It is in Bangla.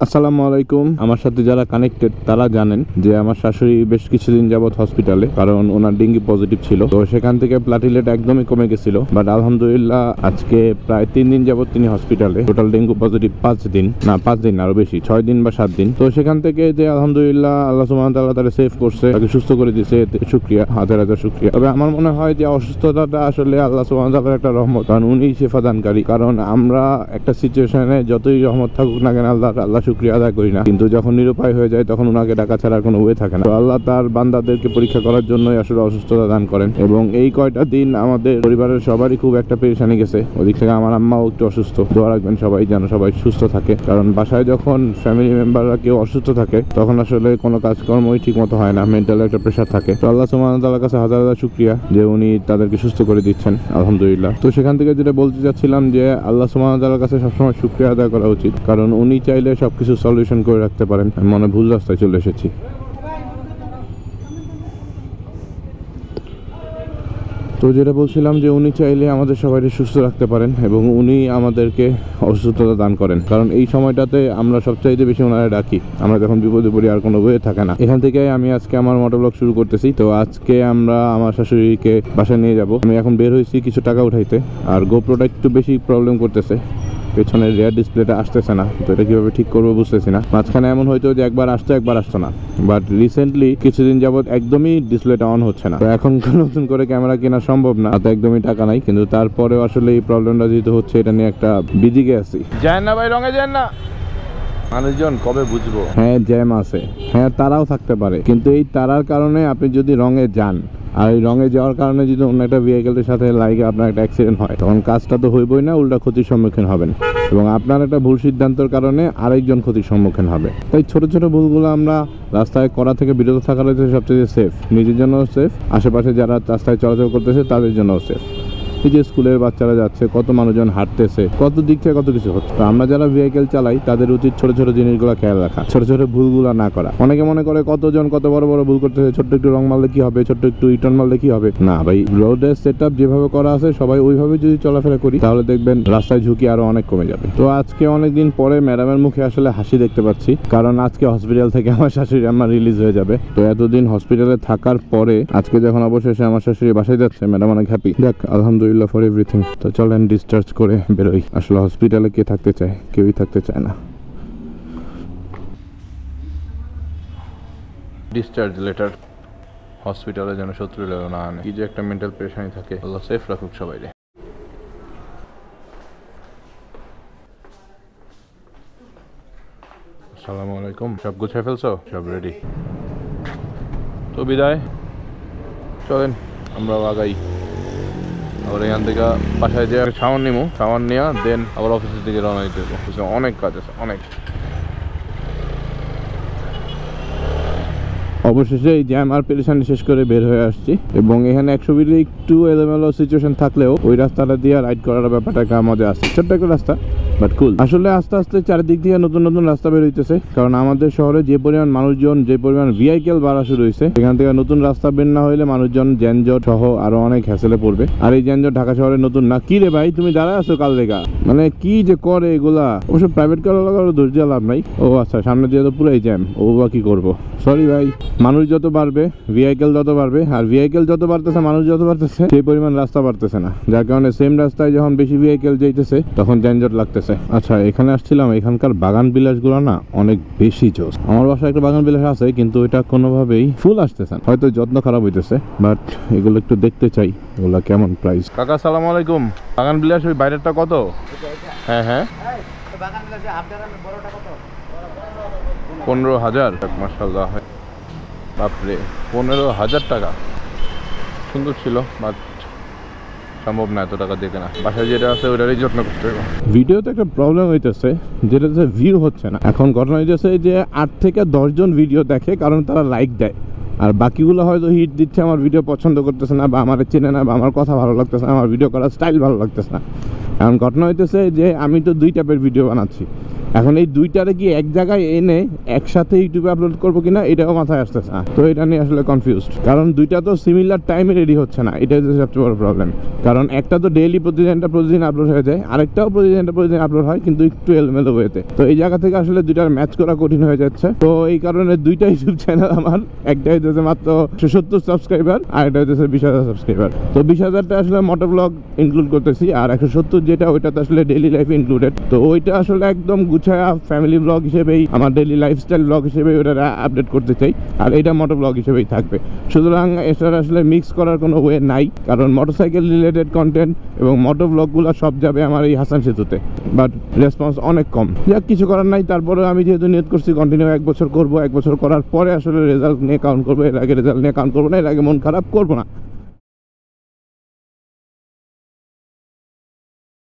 আসসালামু আলাইকুম। আমার সাথে যারা কানেক্টেড তারা জানেন যে আমার শাশুড়ি বেশ কিছুদিন যাবত হসপিটালে, কারণ ওনার ডেঙ্গি পজিটিভ ছিল। তো সেখান থেকে প্লাটিলেট একদমই কমে গেছিল, বাট আলহামদুলিল্লাহ আজকে প্রায় 3 দিন যাবত তিনি হসপিটালে। টোটাল ডেঙ্গু পজিটিভ 5 দিন, না 5 দিন আরো বেশি, 6 দিন বা 7 দিন। তো সেখান থেকে যে আলহামদুলিল্লাহ আল্লাহ সুবহানাহু ওয়া তাআলা তাকে সেভ করছে, তাকে সুস্থ করে দিয়েছে, শুকরিয়া, হাজার হাজার শুকরিয়া। তবে আমার মনে হয় যে অসুস্থতাটা আসলে আল্লাহ সুবহানাহু ওয়া তাআলার একটা রহমত, কারণ উনি শেফা দানকারী। কারণ আমরা একটা সিচুয়েশনে যতই রহমত থাকুক না কেন আল্লাহ শুকরিয়া আদায় করি না, কিন্তু যখন নিরুপায় হয়ে যায় তখন ওনাকে ডাকা ছাড়া কোনো ওয়ে থাকে না। তো আল্লাহ তার বান্দাদেরকে পরীক্ষা করার জন্যই আসলে অসুস্থতা দান করেন। এবং এই কয়টা দিন আমাদের পরিবারের সবারই খুব একটা পেরেশানি গেছে। ওদিক থেকে আমার আম্মাও একটু অসুস্থ। দোয়া রাখবেন সবাই যেন সবাই সুস্থ থাকে, কারণ বাসায় যখন ফ্যামিলি মেম্বাররা কেউ অসুস্থ থাকে তখন আসলে কোনো কাজকর্মই ঠিক মতো হয় না, মেন্টাল একটা প্রেশার থাকে। তো আল্লাহ সুবহানাহু ওয়া তাআলার কাছে হাজার হাজার শুকরিয়া যে উনি তাদেরকে সুস্থ করে দিচ্ছেন, আলহামদুলিল্লাহ। তো সেখান থেকে যেটা বলতে চাচ্ছিলাম যে আল্লাহ সুবহানাহু ওয়া তাআলার কাছে সবসময় শুকরিয়া আদায় করা উচিত, কারণ উনি চাইলে সবকিছু সলিউশন করে রাখতে পারেন। আমি মনে ভুল রাস্তায় চলে এসেছি। তো যেটা বলছিলাম যে উনি চাইলে আমাদের সবাইকে সুস্থ রাখতে পারেন এবং উনি আমাদেরকে অসুস্থতা দান করেন, কারণ এই সময়টাতে আমরা সবচাইতে বেশি ওনারা ডাকি আমরা যখন বিপদে পড়ি, আর কোনো ওয়ে থাকে না। এখান থেকে আমি আজকে আমার মোটরব্লগ শুরু করতেছি। তো আজকে আমরা আমার শাশুড়িকে বাসায় নিয়ে যাব। আমি এখন বের হয়েছি কিছু টাকা উঠাইতে, আর গোপ্রোটা একটু বেশি প্রবলেম করতেছে, পেছনের রেয়ার ডিসপ্লেটা আসতেছে না। তো এটা কিভাবে ঠিক করবো বুঝতেছি না। মাঝখানে এমন হয়তো যে একবার আসতো একবার আসতো না, বাট রিসেন্টলি কিছুদিন যাবত একদমই ডিসপ্লেটা অন হচ্ছে না। তো এখন নতুন করে ক্যামেরা কেনা সম্ভব না, তো একদমই টাকা নাই, কিন্তু তারপরেও আসলে এই প্রবলেমটা যেহেতু হচ্ছে এটা নিয়ে একটা বিদিকে আছি। যায় না ভাই, রঙে যায় না, মানুষজন কবে বুঝবো। হ্যাঁ জ্যাম আছে, হ্যাঁ তারাও থাকতে পারে, কিন্তু এই তারার কারণে আপনি যদি রঙে যান আর এই রঙে যাওয়ার কারণে যদি অন্য একটা ভেহিকেলের সাথে লাগে আপনার একটা অ্যাক্সিডেন্ট হয়, তখন কাজটা তো হইবই না, উল্টা ক্ষতির সম্মুখীন হবেন এবং আপনার একটা ভুল সিদ্ধান্তের কারণে আরেকজন ক্ষতির সম্মুখীন হবে। তাই ছোট ছোট ভুলগুলো আমরা রাস্তায় করা থেকে বিরত থাকার হচ্ছে সবচেয়ে সেফ, নিজের জন্য সেফ, আশেপাশে যারা রাস্তায় চলাচল করতেছে তাদের জন্য সেফ। এই যে স্কুলের বাচ্চারা যাচ্ছে, কত মানুষজন হাঁটতেছে, কত দিক থেকে কত কিছু হচ্ছে। তো আমরা যারা ভেহিকেল চালাই তাদের উচিত ছোট ছোট জিনিসগুলো খেয়াল রাখা, ছোট ছোট ভুলগুলো না করা। অনেকে মনে করে কতজন কত বড় বড় ভুল করতেছে, ছোট্ট একটু রং মারলে কি হবে, ছোট্ট একটু ইটন মারলে কি হবে। না ভাই, রোডের সেট আপ যেভাবে করা আছে সবাই ওইভাবে যদি চলাফেরা করি তাহলে দেখবেন রাস্তায় ঝুঁকি আরো অনেক কমে যাবে। তো আজকে অনেকদিন পরে ম্যাডামের মুখে আসলে হাসি দেখতে পাচ্ছি, কারণ আজকে হসপিটাল থেকে আমার শাশুড়ি আমার রিলিজ হয়ে যাবে। তো এতদিন হসপিটালে থাকার পরে আজকে যখন অবশেষে আমার শাশুড়ি বাসায় যাচ্ছে, ম্যাডাম অনেক হ্যাপি। দেখ আলহামদুলিল্লাহ ফর এভরিথিং। তো চলেন ডিসচার্জ করে বেরোই। আসলে হসপিটালে কে থাকতে চায়? কেউই থাকতে চায় না। ডিসচার্জ লেটার, হসপিটালে যেন শত্রু না আনে। কি যে একটা মেন্টাল প্রেশারই থাকে। আল্লাহ সেফ রাখুক সবাইরে। আসসালামু আলাইকুম। সব গুছিয়ে ফেলছো? সব রেডি? তো বিদায়, চলেন আমরা আগাই। আবার এখান থেকে বাসায় যে শাওয়ার নিবো, শাওয়ার নিয়ে দেন আবার অফিসের দিকে রওনা দিতে দেবো। অনেক কাজ আছে, অনেক। অবশেষে এই জ্যাম আর পেরেশানি শেষ করে বের হয়ে আসছি, এবং এখানে 120 একটু এলোমেলো সিচুয়েশন থাকলেও ওই রাস্তাটা দিয়ে রাইড করার ব্যাপারটা একটা মজা আছে। ছোট্ট একটা রাস্তা বাট কুল। আসলে আস্তে আস্তে চারিদিক দিয়ে নতুন নতুন রাস্তা বের হইতেছে, কারণ আমাদের শহরে যে পরিমাণ মানুষজন, যে পরিমাণ ভেহিকেল বাড়া শুরু হয়েছে, সেখান থেকে নতুন রাস্তা বের না হইলে মানুষজন যানজট সহ আরো অনেক হ্যাসেলে পড়বে। আর এই যানজট ঢাকা শহরে নতুন না। কি রে ভাই, তুমি দাঁড়ায় আছো কাল দেখা, মানে কি যে করে এগুলা। অবশ্য প্রাইভেট কার দোষ দিয়ে লাভ নাই। ও আচ্ছা, সামনে দিয়ে তো পুরাই জ্যাম, ও বা কি করবো, সরি ভাই। মানুষ যত বাড়বে, ভেহিকেল যত বাড়বে, আর ভেহিকেল যত বাড়তেছে, মানুষ যত বাড়তেছে, সেই পরিমাণ রাস্তা বাড়তেছে না, যার কারণে সেম রাস্তায় যখন বেশি ভেহিকেল যাইতেছে তখন যানজট লাগতেছে। আচ্ছা, এখানে আসছিলাম, এখানকার বাগান বিলাস গুলো না অনেক বেশি জোস। আমার বাসায় একটা বাগান বিলাস আছে, কিন্তু এটা কোনোভাবেই ফুল আসতেছে, হয়তো যত্ন খারাপ হইতেছে, বাট এগুলো একটু দেখতে চাই এগুলা কেমন প্রাইস। কাকা আসসালামু আলাইকুম। বাগান বিলাস ওই বাইরেরটা কত? হ্যাঁ হ্যাঁ, 15,000। মাশাআল্লাহ, বাপরে 15,000 টাকা। সুন্দর ছিল, বাট সম্ভব না এত টাকা দিয়ে কেনা। বাসায় যেটা আছে ওইটারই যত্ন করতে হবে। ভিডিওতে একটা প্রবলেম হইতেছে, যেটাতে ভিউ হচ্ছে না। এখন ঘটনা হইতেছে যে 8 থেকে 10 জন ভিডিও দেখে, কারণ তারা লাইক দেয়, আর বাকিগুলো হয়তো হিট দিচ্ছে, আমার ভিডিও পছন্দ করতেছে না, বা আমার চেনে না, বা আমার কথা ভালো লাগতেছে না, আমার ভিডিও করার স্টাইল ভালো লাগতেছে না। এখন ঘটনা হইতেছে যে আমি তো 2 টাইপের ভিডিও বানাচ্ছি, এখন এই 2টারে কি এক জায়গায় এনে একসাথে ইউটিউবে আপলোড করবো কিনা এটাও মাথায় আসতেছে না। তো এটা নিয়ে আসলে কনফিউজড, কারণ 2টা তো সিমিলার টাইমে রেডি হচ্ছে না, এটাই হচ্ছে সবচেয়ে বড় প্রবলেম। কারণ একটা তো ডেইলি প্রতিদিন আপলোড হয়ে যায়, আরেকটাও প্রতিদিন আপলোড হয় কিন্তু একটু এলোমেলো হয়েতে। তো এই জায়গা থেকে আসলে 2টার ম্যাচ করা কঠিন হয়ে যাচ্ছে। তো এই কারণে 2টা ইউটিউব চ্যানেল আমার, একটা হইতেছে মাত্র 170 সাবস্ক্রাইবার আর এটা হইতেছে 20,000 সাবস্ক্রাইবার। তো 20,000টা আসলে মোটর ব্লগ ইনক্লুড করতেছি, আর 170 যেটা ওইটাতে আসলে ডেইলি লাইফ ইনক্লুডেড। তো ওইটা আসলে একদম গুছায়া ফ্যামিলি ব্লগ হিসেবেই, আমার ডেইলি লাইফস্টাইল ব্লগ হিসেবে ওটা আপডেট করতে চাই, আর এটা মোটর ব্লগ হিসেবেই থাকবে। সুতরাং এটার আসলে মিক্স করার কোনো ওয়ে নাই, কারণ মোটরসাইকেল রিলেটেড কন্টেন্ট এবং মোটর ব্লগগুলো সব যাবে আমার এই হাসান সেতুতে, বাট রেসপন্স অনেক কম। যাক, কিছু করার নাই। তারপরে আমি যেহেতু নিয়ত করছি কন্টিনিউ 1 বছর করবো, 1 বছর করার পরে আসলে রেজাল্ট নিয়ে কাউন্ট করবো, এর আগে রেজাল্ট নিয়ে কাউন্ট করবো না, এর আগে মন খারাপ করবো না।